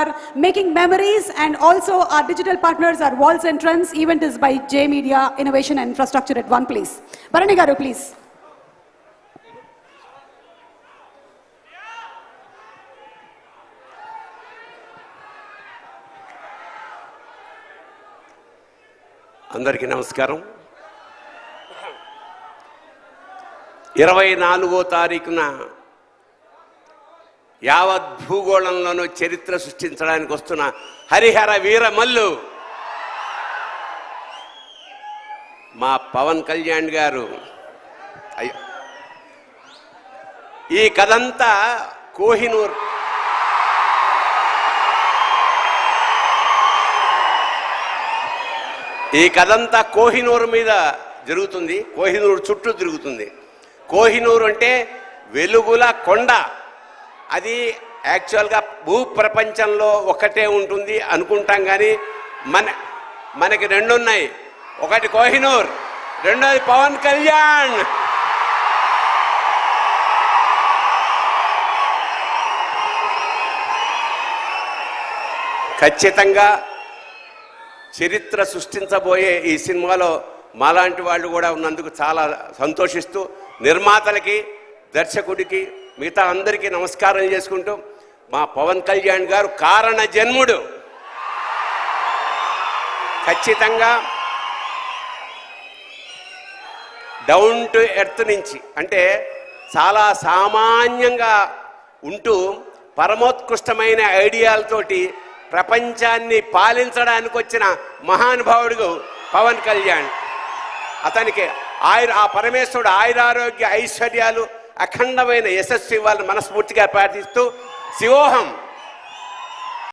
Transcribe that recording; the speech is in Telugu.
are making memories, and also our digital partners are Walls Entrance. Event is by J Media Innovation and Infrastructure at one place. Bharani garu, please. అందరికీ నమస్కారం. 24వ తారీఖున యావత్ భూగోళంలోనూ చరిత్ర సృష్టించడానికి వస్తున్న హరిహర వీరమల్లు మా పవన్ కళ్యాణ్ గారు. ఈ కథంతా కోహినూర్ కోహినూరు మీద జరుగుతుంది. కోహినూరు చుట్టూ తిరుగుతుంది. కోహినూరు అంటే వెలుగుల కొండ. అది యాక్చువల్గా భూప్రపంచంలో ఒకటే ఉంటుంది అనుకుంటాం, కానీ మనకి రెండు ఉన్నాయి. ఒకటి కోహినూర్, రెండోది పవన్ కళ్యాణ్. ఖచ్చితంగా చరిత్ర సృష్టించబోయే ఈ సినిమాలో మాలాంటి వాళ్ళు కూడా ఉన్నందుకు చాలా సంతోషిస్తూ నిర్మాతలకి, దర్శకుడికి, మిగతా అందరికీ నమస్కారం చేసుకుంటూ, మా పవన్ కళ్యాణ్ గారు కారణ జన్ముడు. ఖచ్చితంగా డౌన్ టు ఎర్త్ నుంచి, అంటే చాలా సామాన్యంగా ఉంటూ పరమోత్కృష్టమైన ఐడియాలతోటి ప్రపంచాన్ని పాలించడానికి వచ్చిన మహానుభావుడు పవన్ కళ్యాణ్. అతనికి ఆ పరమేశ్వరుడు ఆయురారోగ్య ఐశ్వర్యాలు, అఖండమైన యశస్సు ఇవ్వాలని మనస్ఫూర్తిగా ప్రార్థిస్తూ శివోహం.